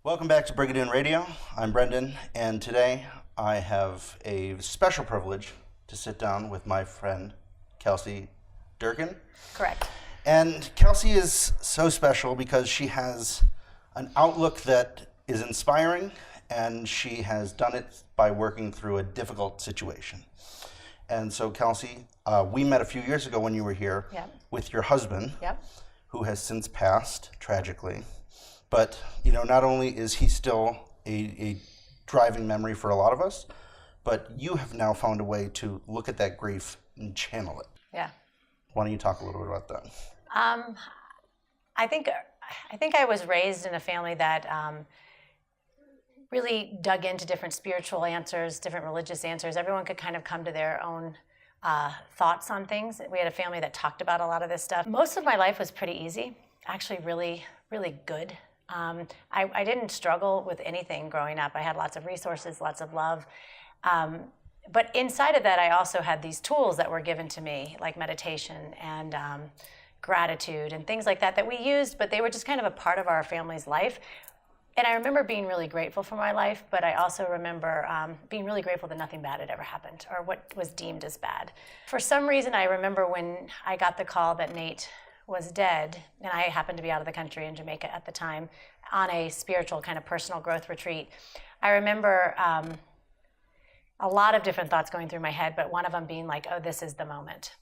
Welcome back to Brigadoon Radio. I'm Brendan, and today I have a special privilege to sit down with my friend Kelsey Durkin. Correct. And Kelsey is so special because she has an outlook that is inspiring, and she has done it by working through a difficult situation. And so, Kelsey, we met a few years ago when you were here with your husband, who has since passed tragically. But, not only is he still a driving memory for a lot of us, but you have now found a way to look at that grief and channel it. Yeah. Why don't you talk a little bit about that? I think I was raised in a family that really dug into different spiritual answers, different religious answers. Everyone could kind of come to their own thoughts on things. We had a family that talked about a lot of this stuff. Most of my life was pretty easy, actually really, really good. I didn't struggle with anything growing up. I had lots of resources, lots of love. But inside of that, I also had these tools that were given to me, like meditation and gratitude and things like that we used, but they were just kind of a part of our family's life. And I remember being really grateful for my life, but I also remember being really grateful that nothing bad had ever happened or what was deemed as bad. For some reason, I remember when I got the call that Nate was dead, and I happened to be out of the country in Jamaica at the time on a spiritual kind of personal growth retreat. I remember a lot of different thoughts going through my head, but one of them being like, oh, this is the moment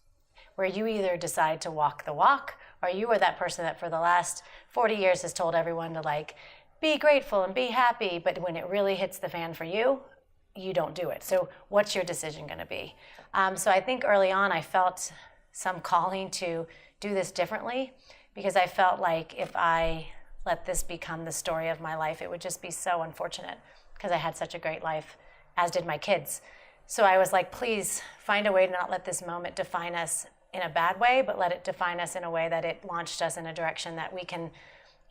where you either decide to walk the walk, or you are that person that for the last 40 years has told everyone to be grateful and be happy, but when it really hits the fan for you, you don't do it. So what's your decision going to be? So I think early on I felt some calling to do this differently, because I felt like if I let this become the story of my life, it would just be so unfortunate, because I had such a great life, as did my kids. So I was like, please find a way to not let this moment define us in a bad way, but let it define us in a way that it launched us in a direction that we can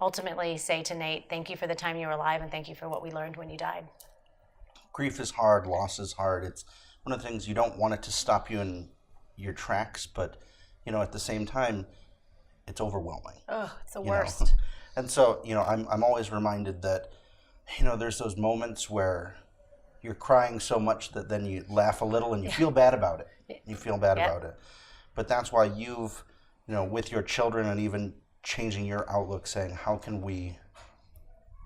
ultimately say to Nate, thank you for the time you were alive, and thank you for what we learned when you died. Grief is hard, loss is hard. It's one of the things you don't want it to stop you in your tracks, but at the same time, it's overwhelming. Oh, it's the worst. And so, I'm always reminded that, there's those moments where you're crying so much that then you laugh a little and you feel bad about it. You feel bad about it. But that's why you've, with your children and even changing your outlook, saying, how can we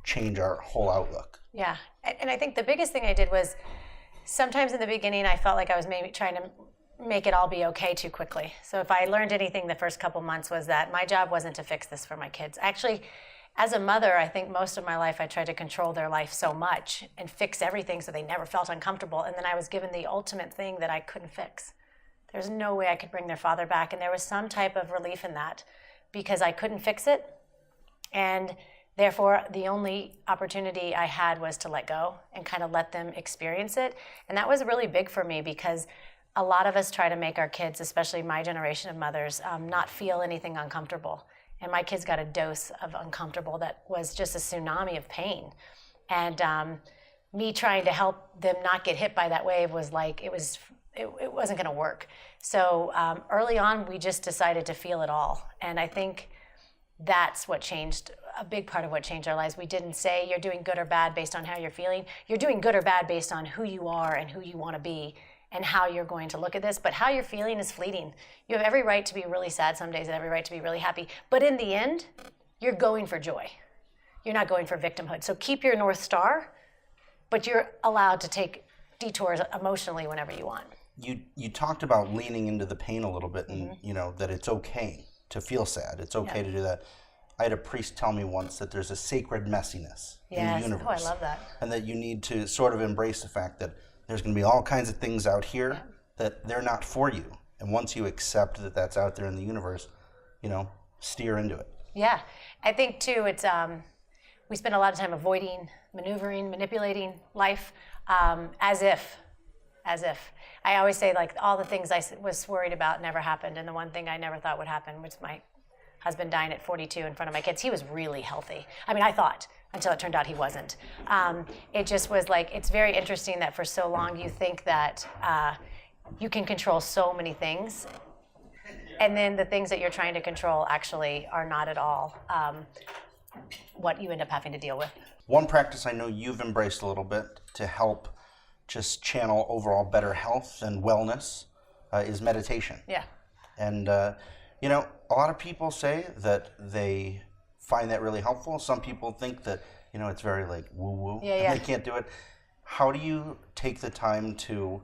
change our whole outlook? Yeah. And I think the biggest thing I did was, sometimes in the beginning, I felt like I was maybe trying to make it all be okay too quickly. So if I learned anything the first couple months, was that my job wasn't to fix this for my kids. Actually, as a mother, I think most of my life I tried to control their life so much and fix everything so they never felt uncomfortable. And then I was given the ultimate thing that I couldn't fix. There's no way I could bring their father back. And there was some type of relief in that, because I couldn't fix it. And therefore, the only opportunity I had was to let go and kind of let them experience it. And that was really big for me, because a lot of us try to make our kids, especially my generation of mothers, not feel anything uncomfortable. And my kids got a dose of uncomfortable that was just a tsunami of pain. And me trying to help them not get hit by that wave was like, it wasn't going to work. So early on, we just decided to feel it all. And I think that's what changed, a big part of what changed our lives. We didn't say you're doing good or bad based on how you're feeling. You're doing good or bad based on who you are and who you want to be, and how you're going to look at this. But how you're feeling is fleeting. You have every right to be really sad some days and every right to be really happy. But in the end, you're going for joy. You're not going for victimhood. So keep your North Star, but you're allowed to take detours emotionally whenever you want. You talked about leaning into the pain a little bit, and that it's okay to feel sad. It's okay to do that. I had a priest tell me once that there's a sacred messiness in the universe. Oh, I love that. And that you need to sort of embrace the fact that there's going to be all kinds of things out here that they're not for you. And once you accept that that's out there in the universe, steer into it. Yeah. I think, too, it's we spend a lot of time avoiding, maneuvering, manipulating life as if. I always say, all the things I was worried about never happened, and the one thing I never thought would happen was my husband dying at 42 in front of my kids. He was really healthy. I mean, I thought, until it turned out he wasn't. It just was it's very interesting that for so long you think that you can control so many things, and then the things that you're trying to control actually are not at all what you end up having to deal with. One practice I know you've embraced a little bit to help just channel overall better health and wellness is meditation. Yeah. And, you know, a lot of people say that they find that really helpful. Some people think that, you know, it's very like woo-woo, and they can't do it. How do you take the time to,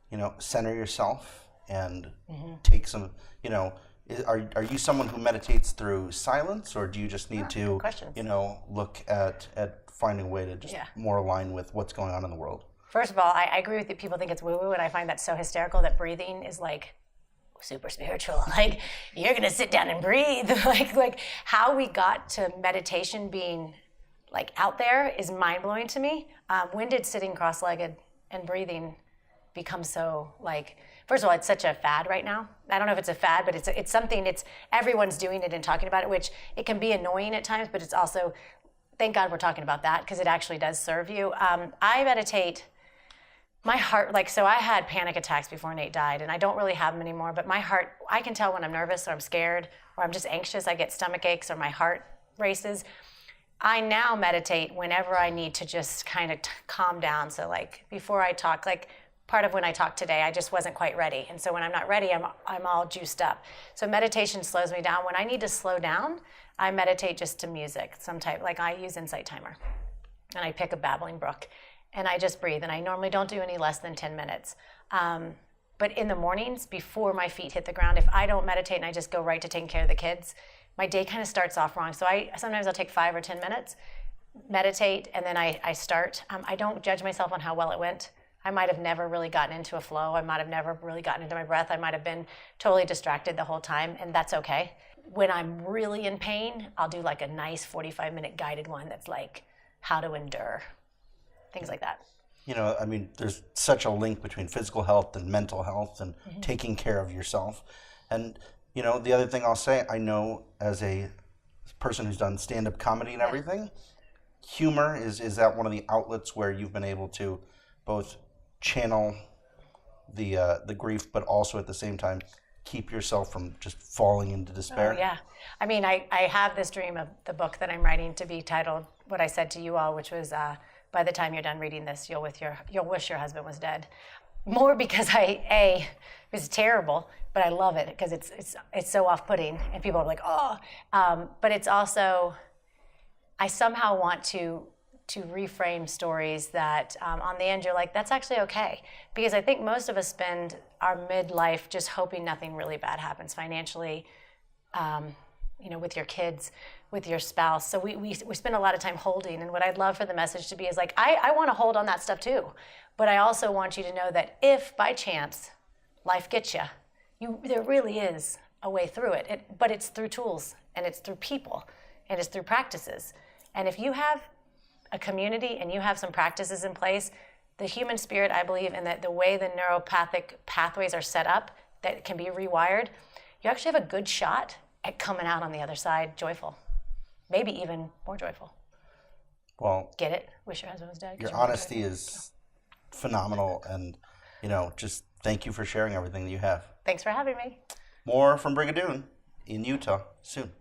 you know, center yourself and take some, you know, are you someone who meditates through silence, or do you just need to, you know, look at finding a way to just more align with what's going on in the world? First of all, I agree with you. People think it's woo-woo, and I find that so hysterical that breathing is like super spiritual. Like, you're gonna sit down and breathe. like how we got to meditation being like out there is mind-blowing to me. When did sitting cross-legged and breathing become so like, first of all, it's such a fad right now. I don't know if it's a fad, but it's something, everyone's doing it and talking about it, which it can be annoying at times, but it's also, thank God we're talking about that, because it actually does serve you. I meditate. My heart, like, so I had panic attacks before Nate died, and I don't really have them anymore, but my heart, I can tell when I'm nervous or I'm scared or I'm just anxious. I get stomach aches or my heart races. I now meditate whenever I need to just kind of calm down. So like before I talk, like part of when I talked today, I just wasn't quite ready. And so when I'm not ready, I'm all juiced up. So meditation slows me down. When I need to slow down, I meditate just to music, some type, like I use Insight Timer, and I pick a babbling brook. And I just breathe, and I normally don't do any less than 10 minutes. But in the mornings, before my feet hit the ground, if I don't meditate and I just go right to taking care of the kids, my day kind of starts off wrong. So sometimes I'll take 5 or 10 minutes, meditate, and then I start. I don't judge myself on how well it went. I might have never really gotten into a flow. I might have never really gotten into my breath. I might have been totally distracted the whole time, and that's okay. When I'm really in pain, I'll do like a nice 45-minute guided one that's like how to endure. Things like that. You know, I mean, there's such a link between physical health and mental health and taking care of yourself. And, you know, the other thing I'll say, I know as a person who's done stand-up comedy and everything, humor is that one of the outlets where you've been able to both channel the grief, but also at the same time keep yourself from just falling into despair? Oh, yeah. I mean, I have this dream of the book that I'm writing to be titled What I Said to You All, which was by the time you're done reading this, you'll wish your husband was dead. More because it was terrible, but I love it because it's so off-putting, and people are like, oh. But it's also, I somehow want to reframe stories that on the end you're like, that's actually okay. Because I think most of us spend our midlife just hoping nothing really bad happens financially, you know, with your kids, with your spouse. So we spend a lot of time holding. And what I'd love for the message to be is like, I want to hold on that stuff too. But I also want you to know that if by chance life gets you, there really is a way through it. But it's through tools, and it's through people, and it's through practices. And if you have a community and you have some practices in place, the human spirit, I believe, and that the way the neuropathic pathways are set up that can be rewired, you actually have a good shot at coming out on the other side joyful, maybe even more joyful. Well, get it? Wish your husband was dead. Your honesty is phenomenal, and you know, just thank you for sharing everything that you have. Thanks for having me. More from Brigadoon in Utah soon.